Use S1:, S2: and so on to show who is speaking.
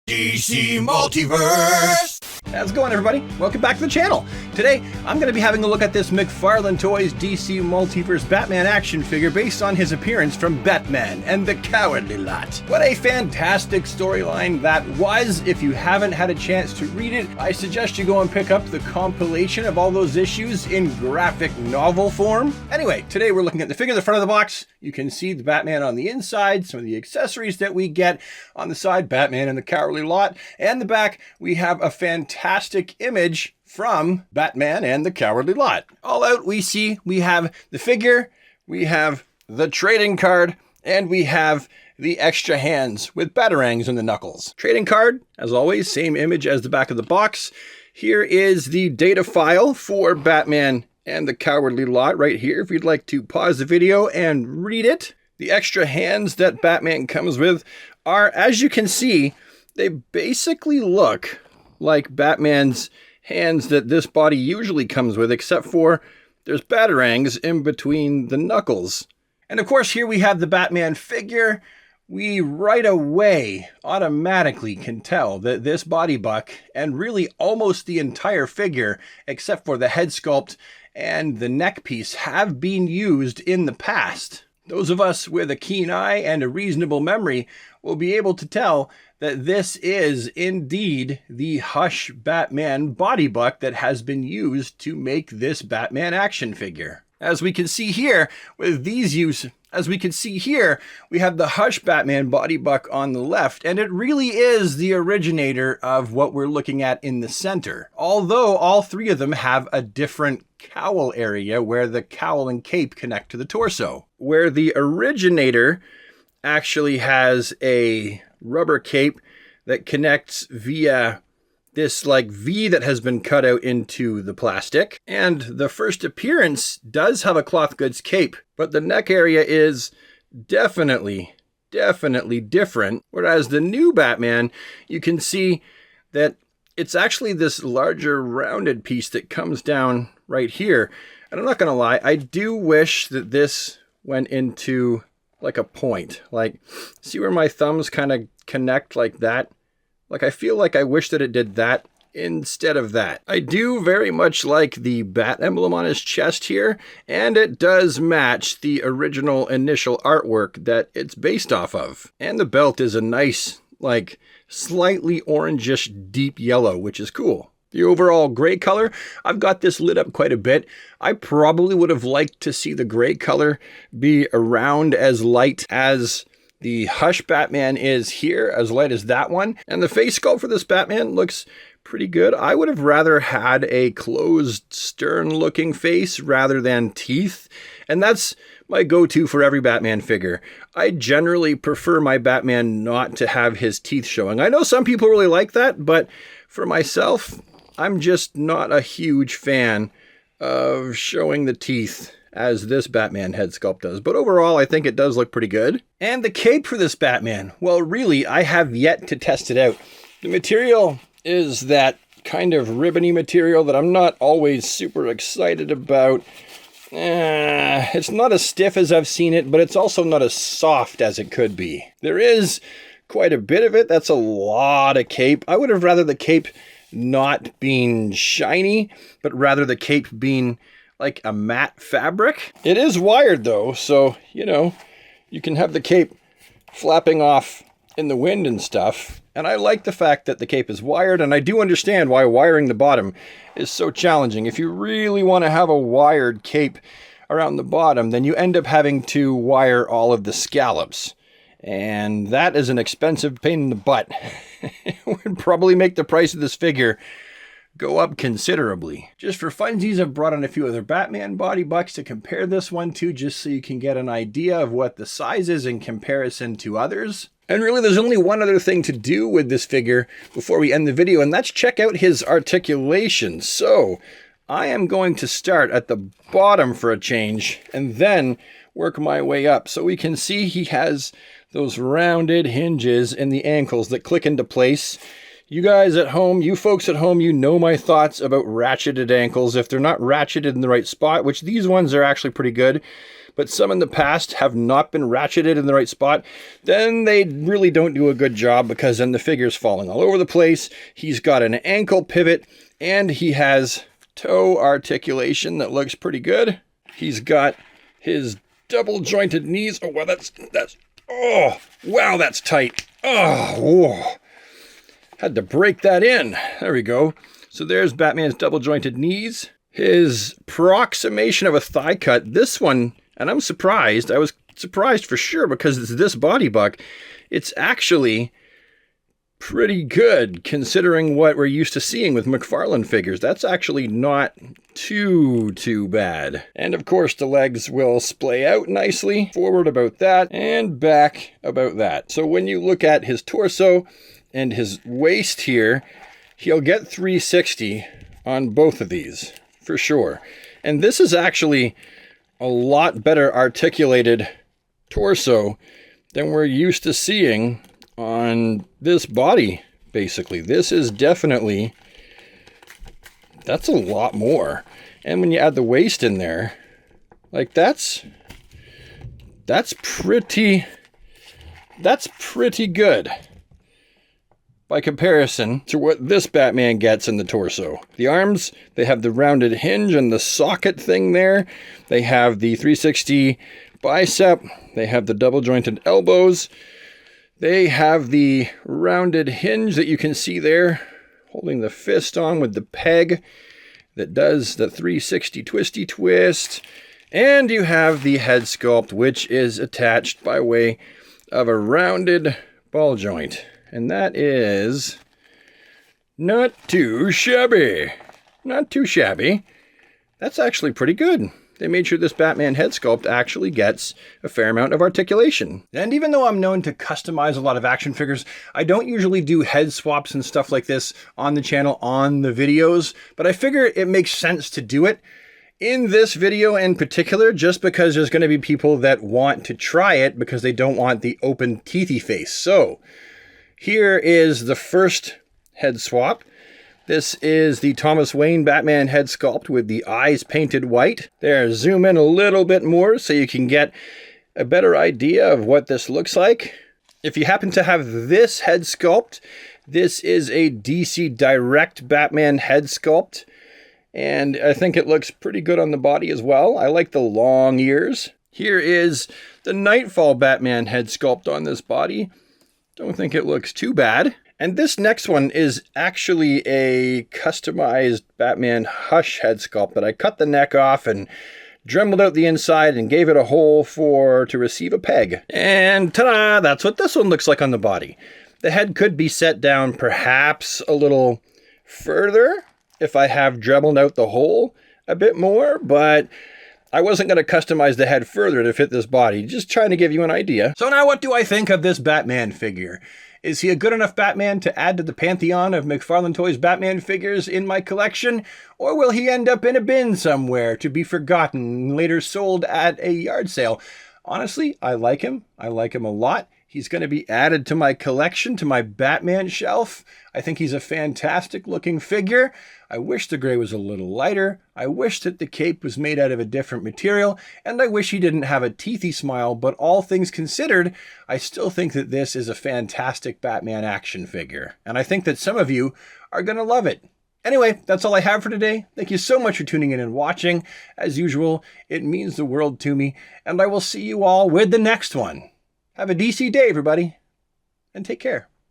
S1: DC Multiverse!
S2: How's it going, everybody? Welcome back to the channel. Today, I'm going to be having a look at this McFarlane Toys DC Multiverse Batman action figure based on his appearance from Batman and the Cowardly Lot. What a fantastic storyline that was. If you haven't had a chance to read it, I suggest you go and pick up the compilation of all those issues in graphic novel form. Anyway, today we're looking at the figure in the front of the box. You can see the Batman on the inside, some of the accessories that we get on the side, Batman and the Cowardly Lot, and the back we have a fantastic image from Batman and the Cowardly Lot. All out we have the figure, we have the trading card, and we have the extra hands with batarangs in the knuckles. Trading card, as always, same image as the back of the box. Here is the data file for Batman and the Cowardly Lot right here, if you'd like to pause the video and read it. The extra hands that Batman comes with are, as you can see, they basically look like Batman's hands that this body usually comes with, except for there's batarangs in between the knuckles. And of course, here we have the Batman figure. We right away automatically can tell that this body buck, and really almost the entire figure, except for the head sculpt and the neck piece, have been used in the past. Those of us with a keen eye and a reasonable memory will be able to tell that this is indeed the Hush Batman body buck that has been used to make this Batman action figure. As we can see here, with these we have the Hush Batman body buck on the left, and it really is the originator of what we're looking at in the center. Although all three of them have a different cowl area where the cowl and cape connect to the torso. Where the originator actually has a rubber cape that connects via this like V that has been cut out into the plastic. And the first appearance does have a cloth goods cape, but the neck area is definitely different. Whereas the new Batman, you can see that it's actually this larger rounded piece that comes down right here. And I'm not gonna lie, I do wish that this went into like a point. Like, see where my thumbs kind of connect like that? Like, I feel like I wish that it did that instead of that. I do very much like the bat emblem on his chest here, and it does match the original initial artwork that it's based off of. And the belt is a nice, like, slightly orangish deep yellow, which is cool. The overall gray color, I've got this lit up quite a bit. I probably would have liked to see the gray color be around as light as the Hush Batman is here, as light as that one. And the face sculpt for this Batman looks pretty good. I would have rather had a closed, stern-looking face rather than teeth. And that's my go-to for every Batman figure. I generally prefer my Batman not to have his teeth showing. I know some people really like that, but for myself, I'm just not a huge fan of showing the teeth as this Batman head sculpt does. But overall, I think it does look pretty good. And the cape for this Batman, well, really, I have yet to test it out. The material is that kind of ribbony material that I'm not always super excited about. It's not as stiff as I've seen it, but it's also not as soft as it could be. There is quite a bit of it. That's a lot of cape. I would have rather the cape not being shiny, but rather the cape being like a matte fabric. It is wired though, so, you know, you can have the cape flapping off in the wind and stuff. And I like the fact that the cape is wired, and I do understand why wiring the bottom is so challenging. If you really want to have a wired cape around the bottom, then you end up having to wire all of the scallops. And that is an expensive pain in the butt. It would probably make the price of this figure go up considerably. Just for funsies, I've brought in a few other Batman body bucks to compare this one to, just so you can get an idea of what the size is in comparison to others. And really, there's only one other thing to do with this figure before we end the video, and that's check out his articulation. So I am going to start at the bottom for a change, and then work my way up. So we can see he has those rounded hinges in the ankles that click into place. You guys at home, you folks at home, you know my thoughts about ratcheted ankles. If they're not ratcheted in the right spot, which these ones are actually pretty good, but some in the past have not been ratcheted in the right spot, then they really don't do a good job, because then the figure's falling all over the place. He's got an ankle pivot, and he has toe articulation that looks pretty good. He's got his double jointed knees. Oh, wow, oh, wow, that's tight. Oh, whoa. Had to break that in. There we go. So there's Batman's double jointed knees. His approximation of a thigh cut. This one, and I'm surprised. I was surprised for sure, because it's this body buck. It's actually pretty good considering what we're used to seeing with McFarlane figures. That's actually not too bad. And of course the legs will splay out nicely. Forward about that, and back about that. So when you look at his torso and his waist here, he'll get 360 on both of these, for sure. And this is actually a lot better articulated torso than we're used to seeing on this body, basically. This is definitely, that's a lot more. And when you add the waist in there, like that's pretty good by comparison to what this Batman gets in the torso. The arms, they have the rounded hinge and the socket thing there. They have the 360 bicep. They have the double jointed elbows. They have the rounded hinge that you can see there, holding the fist on with the peg that does the 360 twisty twist. And you have the head sculpt, which is attached by way of a rounded ball joint. And that is not too shabby. Not too shabby. That's actually pretty good. They made sure this Batman head sculpt actually gets a fair amount of articulation. And even though I'm known to customize a lot of action figures, I don't usually do head swaps and stuff like this on the channel, on the videos, but I figure it makes sense to do it in this video in particular, just because there's going to be people that want to try it because they don't want the open teethy face. So here is the first head swap. This is the Thomas Wayne Batman head sculpt with the eyes painted white. There, zoom in a little bit more so you can get a better idea of what this looks like. If you happen to have this head sculpt, this is a DC Direct Batman head sculpt. And I think it looks pretty good on the body as well. I like the long ears. Here is the Nightfall Batman head sculpt on this body. Don't think it looks too bad. And this next one is actually a customized Batman Hush head sculpt that I cut the neck off and dremeled out the inside and gave it a hole to receive a peg. And ta-da! That's what this one looks like on the body. The head could be set down perhaps a little further if I have dremeled out the hole a bit more, but I wasn't going to customize the head further to fit this body, just trying to give you an idea. So now what do I think of this Batman figure? Is he a good enough Batman to add to the pantheon of McFarlane Toys Batman figures in my collection? Or will he end up in a bin somewhere to be forgotten and later sold at a yard sale? Honestly, I like him. I like him a lot. He's going to be added to my collection, to my Batman shelf. I think he's a fantastic looking figure. I wish the gray was a little lighter. I wish that the cape was made out of a different material. And I wish he didn't have a teethy smile. But all things considered, I still think that this is a fantastic Batman action figure. And I think that some of you are going to love it. Anyway, that's all I have for today. Thank you so much for tuning in and watching. As usual, it means the world to me. And I will see you all with the next one. Have a DC day, everybody, and take care.